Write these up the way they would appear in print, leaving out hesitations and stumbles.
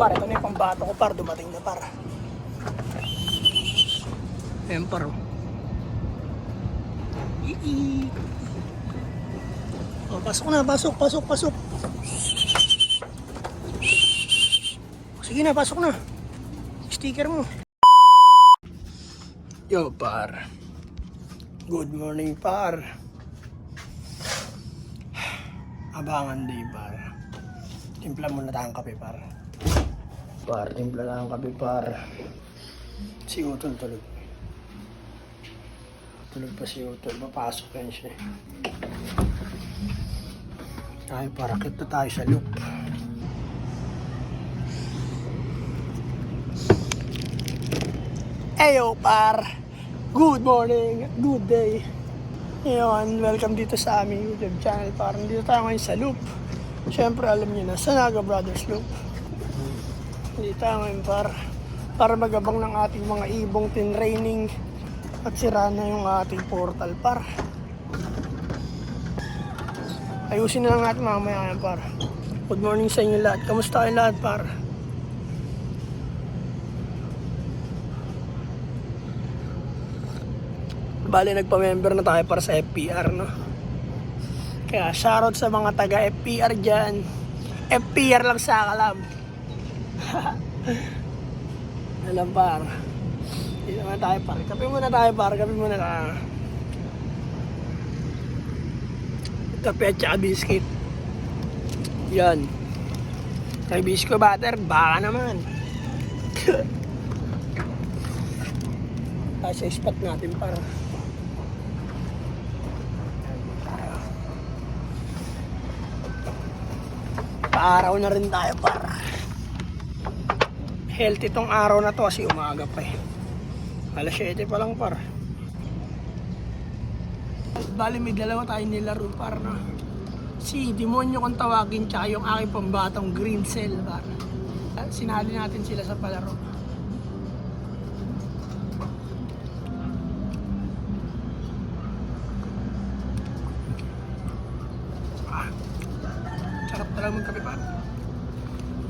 Par, ito na yung pambato ko par, dumating na par. Ayan par oh. Oh, pasok na, pasok. Sige na, pasok na. Sticker mo. Yo par. Good morning par. Abangan day par. Timpla muna tayong kape par. Par, timpla lang ang kape par. Si Utol tulog. Tulog pa si Utol. Papasok yan siya. Ay, parakit na tayo sa loop. Eyo par. Good morning. Good day. Ngayon, welcome dito sa aming YouTube channel par. Dito tayo ngayon sa loop. Siyempre alam niyo na, sa Naga Brothers Loop. Dito tayo ngayon para magabang ng ating mga ibong tinraining at sira na yung ating portal par. Ayusin na lang natin mamaya yan par. Good morning sa inyo lahat. Kamusta kayo lahat par? Bali nagpa-member na tayo para sa FPR no. Kaya shoutout sa mga taga FPR dyan. FPR lang sa kalam. Alam par. Dito naman tayo par. Kape muna tayo par. Kape at saka biscuit. Yan. Kay bisco butter. Baka naman. Tayo sa spot natin par. Araw na rin tayo para healthy tong araw na to kasi umaga pa eh. Alas 7 pa lang para. Bali may dalawa tayo nilaro para na. Si Demonyo kung tawagin tsaka yung aking pambatang green cell para. Sinali natin sila sa palaro. Talagang magkape pa.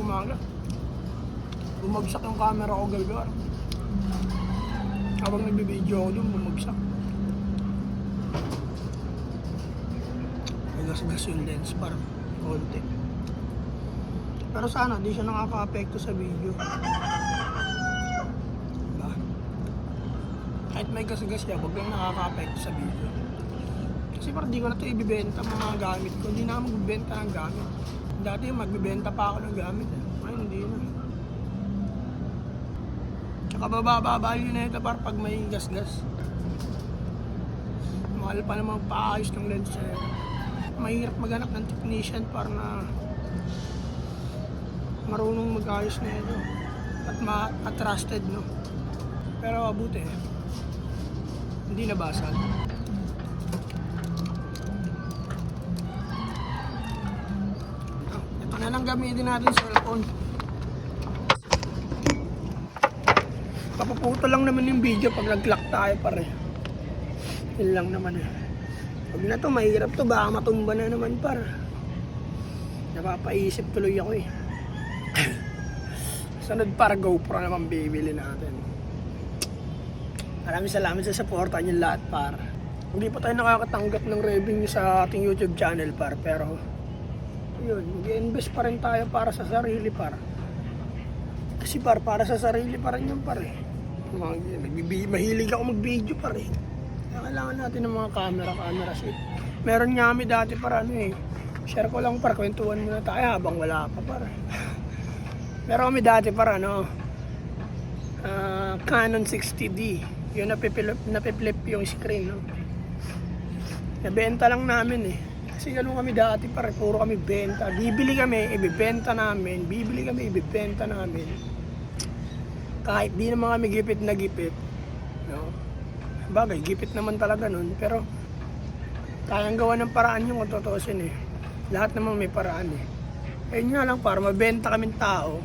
Umaga. Bumagsak yung camera ko galgar. Habang nagbibideo ako dun, bumagsak. May gas yung lens parang konti. Pero sana, di siya nakaka-apekto sa video. Diba? Kahit may gas-gas siya, wag lang nakaka-apekto sa video. Kasi parang di ko na ito ibibenta mga gamit ko. Hindi na ako magbibenta ng gamit. Dati magbibenta pa ako ng gamit. Ay, hindi na. Tsaka bababa-value na ito para pag may gas-gas. Mahal pa namang paayos ng lens. Mahirap maghanap ng technician para na marunong mag-ayos na ito. At trusted, no? Pero abuti hindi nabasag. Na lang gamitin natin sa cellphone. Papaputo lang naman yung video pag nag-lock tayo pare. Yun lang naman eh. Pag na to, mahirap to, baka matumba na naman par. Napapaisip tuloy ako eh. Sunod para GoPro naman bibili natin. Maraming salamat sa supportan niyo lahat par. Hindi pa tayo nakakatanggap ng revenue sa ating YouTube channel par, pero yun, mag-invest pa rin tayo para sa sarili par. Kasi para sa sarili pa rin yung par eh. Mahilig ako mag-video par eh. Kailangan natin ng mga camera shit. Meron nga kami dati para ano eh. Share ko lang par, kwentuhan muna tayo habang wala pa par. Meron kami dati para ano, Canon 60D. Yung napipilip yung screen no. Nabenta lang namin eh. Kasi gano'n kami dati pare, puro kami benta. Bibili kami, ibibenta namin. Bibili kami, ibibenta namin. Kahit di naman kami gipit na gipit. No? Bagay, gipit naman talaga nun. Pero, kayang gawa ng paraan yung kung totoosin eh. Lahat naman may paraan eh. Ayun nga lang, para mabenta kaming tao.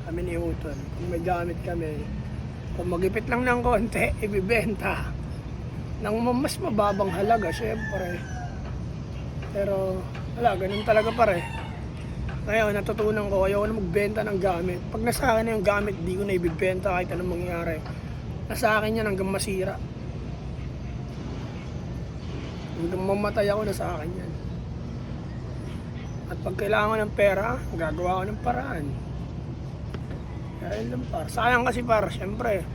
Kami ni Utol. Kung may gamit kami. Kung magipit lang ng konti, ibibenta. Nang mas mababang halaga, syempre. Pero wala, ganun talaga pare. Ngayon, natutunan ko, ayoko na magbenta ng gamit. Pag nasa akin na yung gamit, di ko na ibibenta kahit anong mangyari. Nasa akin yan hanggang masira. Hanggang mamatay ako, nasa akin yan. At pag kailangan ko ng pera, gagawa ko ng paraan. Kaya yun lang par. Sayang kasi par, syempre,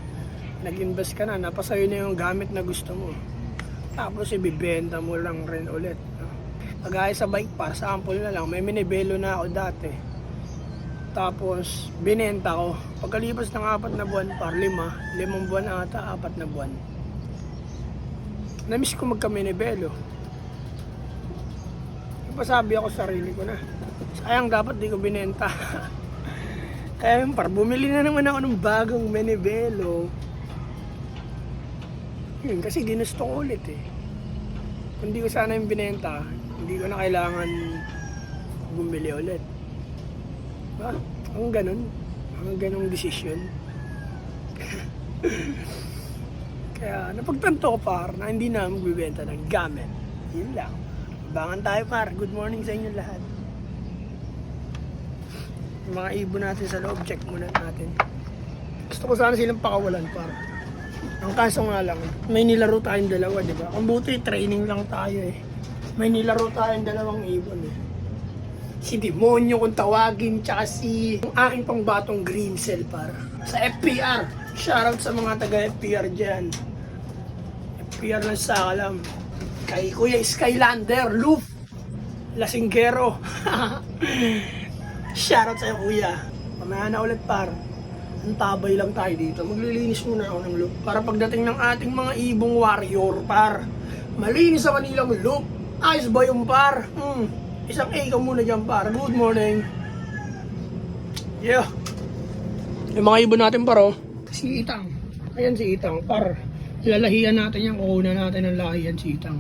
nag-invest ka na, napasayo na yung gamit na gusto mo. Tapos ibibenta mo lang rin ulit. Kagaya sa bike par, sample na lang, may minibelo na ako dati. Tapos binenta ko. Pagkalipas ng 4 na buwan par, 5 buwan ata, 4 na buwan. Namiss ko magka-minibelo. Pasabi ako sa sarili ko na, sayang dapat di ko binenta. Kaya yun par, bumili na naman ako ng bagong minibelo. Yun, kasi ginusto ko ulit eh. Kung di ko sana yung binenta, hindi ko na kailangan bumili ulit. Diba? Ang ganun desisyon. Kaya napagtanto ko par na hindi na magbibenta ng gamit. Yun lang. Abangan tayo par. Good morning sa inyo lahat. Yung mga ibon natin sa loob, check muna natin. Gusto ko sana silang pakawalan par. Ang kaso nga lang, may nilaro tayong dalawa, di ba? Kung buti, training lang tayo eh. May nilaro tayong dalawang ibon eh. Si Demonyo kung tawagin, tsaka si ang aking pangbatong green cell par. Sa FPR. Shoutout sa mga taga FPR dyan. FPR lang sa alam. Kay Kuya Skylander, Loof, Lasinggero. Shoutout sa'yo Kuya. Mamaya na ulit par. Antabay lang tayo dito. Maglilinis muna ako ng loop. Para pagdating ng ating mga ibong warrior par. Malinis sa kanilang loop. Ayos ba yung par? Isang A ka muna dyan par. Good morning. Yeah. Yung mga ibon natin par oh. Si Itang. Ayan si Itang par. Lalahian natin yan. Kukunan natin ng lahiyan si Itang.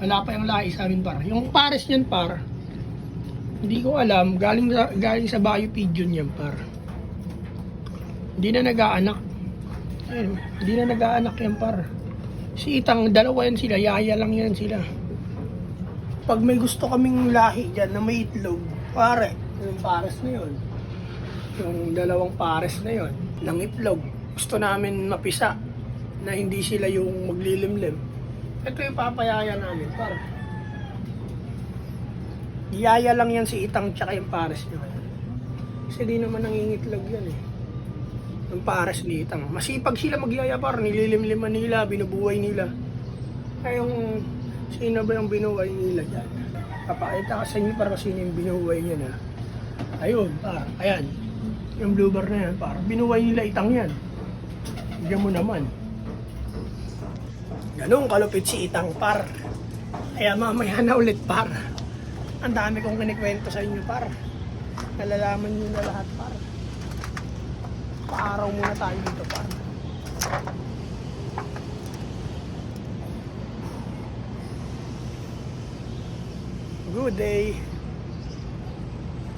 Wala pa yung lahi sa amin par. Yung pares niyan par. Hindi ko alam. Galing sa Bayo Pigeon yan par. Hindi na nag-aanak. Ayun, hindi na nag-aanak yan par. Si Itang, dalawa yan sila. Yaya lang yan sila. Pag may gusto kaming lahi dyan na may itlog, pare, yung pares na yun. Yung dalawang pares na yun, ng itlog. Gusto namin mapisa na hindi sila yung maglilimlim. Ito yung papayaya namin, par. Yaya lang yan si Itang tsaka yung pares nyo. Kasi di naman nangingitlog yan eh. Yung pares ni Itang. Masipag sila magyaya par, nililimliman nila, binubuhay nila. Kaya yung sino ba yung binuhay nila dyan? Papakita ka sa inyo para sino yung binuhay niya na. Ayun, par, ayan. Yung blue bar na yan, par. Binuhay nila Itang yan. Diyan mo naman. Ganun kalupit si Itang par. Kaya mamaya na ulit par. Ang dami kong kinikwento sa inyo par. Nalalaman nyo na lahat par. Paaraw muna tayo dito par. Good day.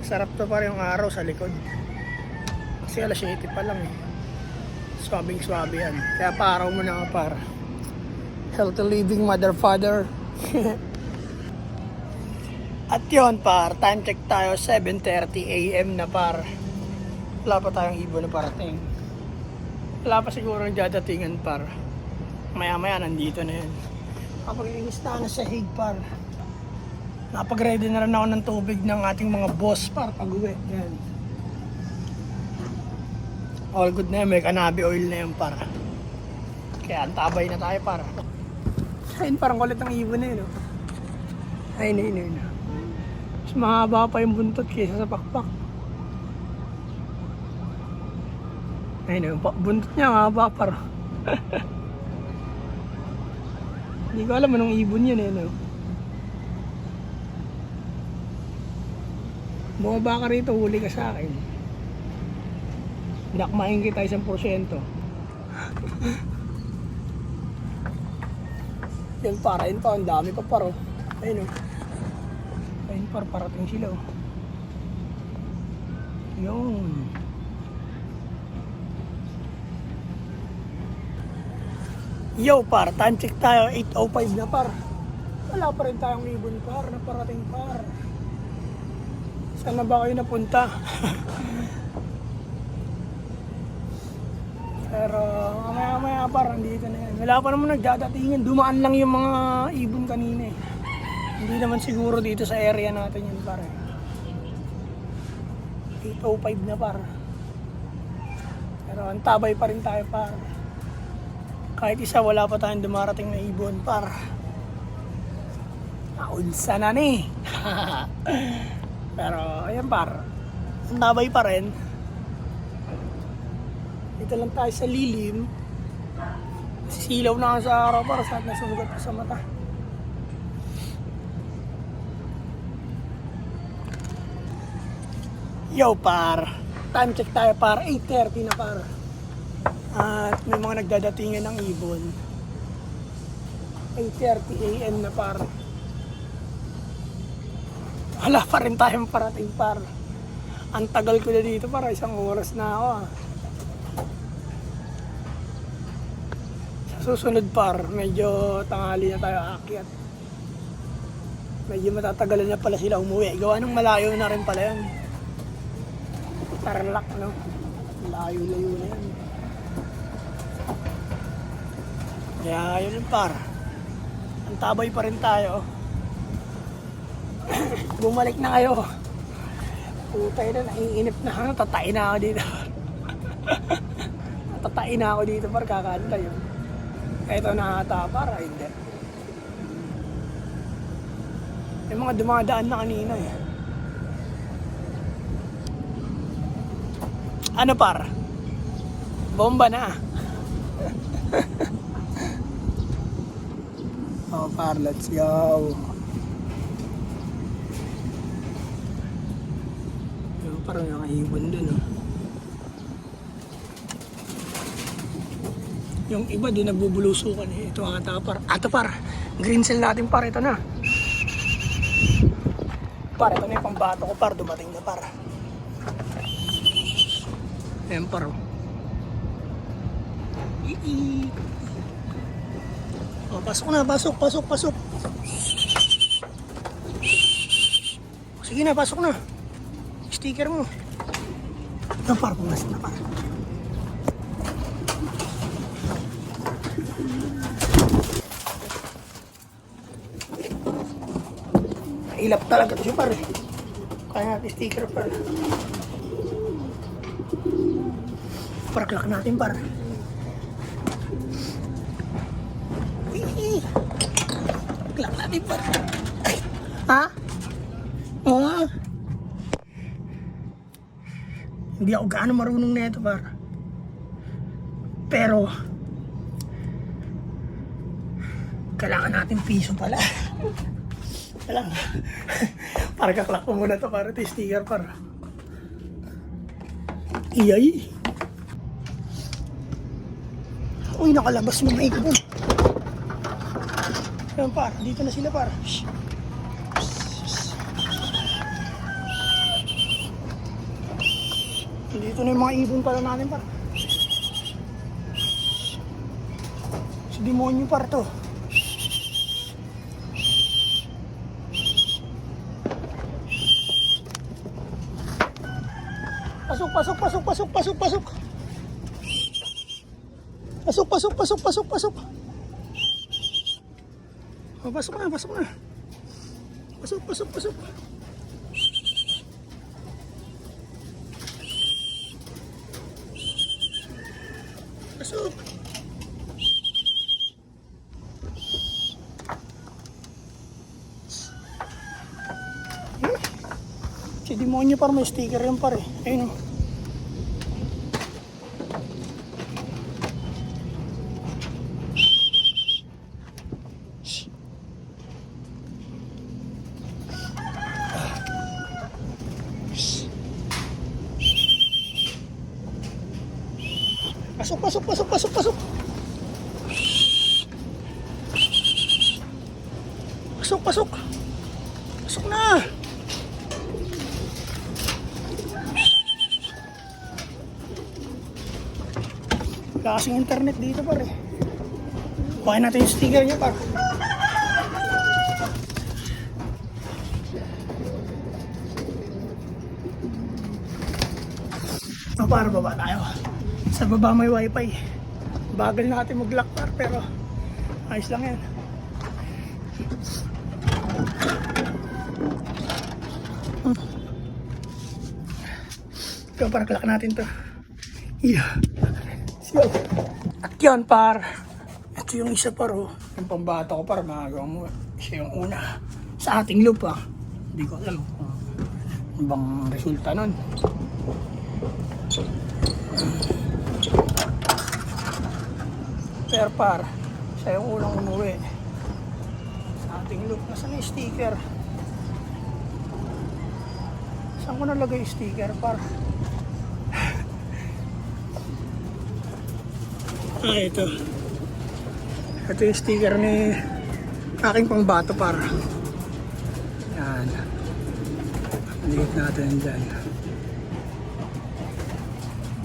Sarap to par yung araw sa likod. Kasi alas 7 pa lang eh. Swabing-swabe yan. Kaya paaraw muna ka par. Healthy living mother father. At yun par, time check tayo 7:30 AM na par. Wala pa tayong ibon na parating. Wala pa siguro ng dadatingan par. Maya-maya nandito na yun. Kapag-iingis na sa hig par. Napag-ready na rin ako ng tubig ng ating mga boss par pag-uwi. Yan. All good na yan. May cannabis oil na yan par. Kaya antabay na tayo par. Ayun parang kulit ng ibon na yun. Ayun. Mas mahaba pa yung buntot kaysa sa pakpak. Ayun, buntot niya mahaba par. Hindi ko alam anong ibon yun eh. Bumaba ka rito, huli ka sa akin. Nakmain kita 1%. Yan para, yun pa, ang dami pa paro. Ayun o. Ayun par, parating sila o. Yun. Yo par, time check tayo, 8:05 na par. Wala pa rin tayong ibon par, na parating par. Saan na ba kayo napunta? Pero mamaya parang dito na yan. Wala pa naman nagdadatingin. Dumaan lang yung mga ibon kanina eh. Hindi naman siguro dito sa area natin yun pare. 8:05 na par. Pero ang tabay pa rin tayo par. Kahit isa wala pa tayong dumarating na ibon par. Naunsa na ni. Pero ayan par. Ang tabay pa rin. Dito lang tayo sa lilim. Silaw na sa araw para sa nasugat pa sa mata. Yo par. Time check tayo par. 8:30 na par. At may mga nagdadatingan ng ibon. 8:30 AM na par. Wala pa rin tayong parating par. Ang tagal ko na dito para 1 oras na ako ah. Susunod par, medyo tanghali na tayo aakyat. Medyo matatagalan na pala sila umuwi. Gawa ng malayo na rin pala yan. Tarlac, no? Layo-layo na yan. Kaya yun yung par. Ang tabay pa rin tayo. Bumalik na kayo. Putay na, naiinip na. Tatain na ako dito. Tatain na ako dito par, kakanta yun. Ito nakata para hindi. May mga dumadaan na kanina eh. Ano par? Bomba na. Oh par, let's go. Yung parang nakaibon dun oh. Yung iba din nagbubulusukan eh. Ito ang atapar. Ato par. Green cell natin par. Ito na. Par. Ito na yung pambato ko par. Dumating na par. Ayan par. Oh, pasok na. Pasok. Sige na. Pasok na. Sticker mo. Ito par. Pumasok na par. Ilap talaga ito siya par. Kaya natin sticker par. Paraklak natin par. Paraklak natin par. Ha? Oo. Hindi ako gaano marunong na ito par. Pero kailangan natin piso pala. Alam, para kaklak ko muna ito para ito sticker para. Iyay. Uy, nakalabas mo na ikon. Ayan par, dito na sila par. Dito na yung mga ibon pala natin par. Si demonyo par to. Pasok. Oh, pasok na. Pasok. Si demonyo par may sticker yan par eh. Ayun o. Pasok. Pasok na. Wala kasing internet dito pare. Kuhain natin yung sticker niya pare. O para baba tayo. Sa baba may wifi. Bagal natin mag-lock par pero ayos lang yan. Ito para clock natin to. Yeah. So, at yun par. Ito yung isa par oh. Yung pambata ko par magagawa mo. Siya yung una. Sa ating loop ah. Hindi ko alam kung ano bang resulta nun. Pero par, siya yung unang umuwi. Sa ating loop. Nasaan yung sticker? Saan ko nalagay yung sticker par? Ito. Ito yung sticker ni aking pangbato par. Yan. Liit natin dyan.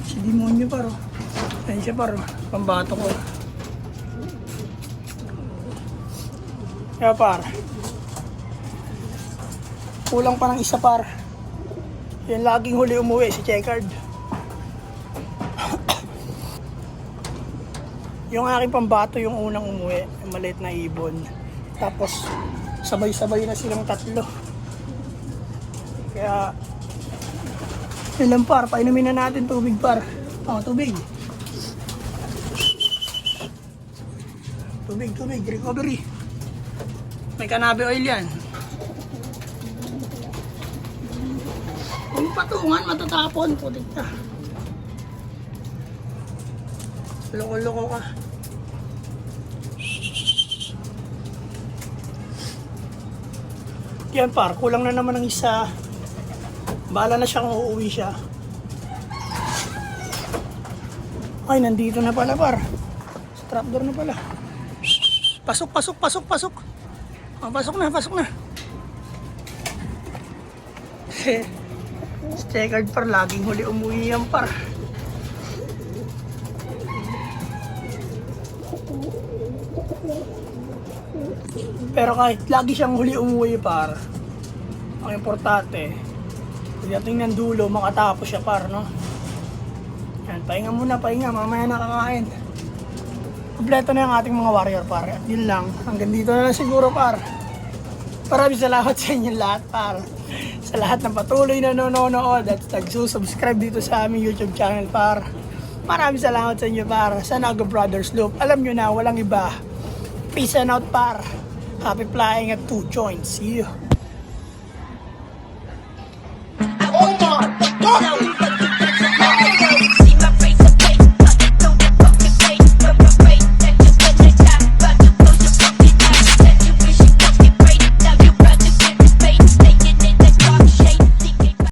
Si Demonyo par oh. Yan siya par oh. Pambato ko. Kaya par. Kulang pa ng isa par. Yan laging huli umuwi si Checkered. Yung aking pambato yung unang umuwi, yung maliit na ibon. Tapos sabay-sabay na silang tatlo. Kaya yun lang par, painumin na natin tubig par. Oh, tubig. Tubig, recovery. May kanabe oil yan. Kung patungan, matatapon. Putik na. Loko-loko ka. Yan par, kulang na naman ng isa. Bahala na siyang uuwi siya. Ay, nandito na pala par. Sa trapdoor na pala. Pasok. Oh, pasok na. Checkered par, laging huli umuwi yan par. Pero kahit lagi siyang huli umuwi par, ang importante, pagdating ng dulo, makatapos siya par, no? Yan, pahinga muna, mamaya nakakain. Kompleto na yung ating mga warrior par. At yun lang, hanggang dito na lang siguro par. Maraming salamat sa inyo lahat par. Sa lahat ng patuloy na nanonood at nagsusubscribe dito sa aming YouTube channel par. Maraming salamat sa inyo par. Sa Nago Brothers Loop. Alam nyo na, walang iba. Peace and out par. Happy flying at 2 joints. See you.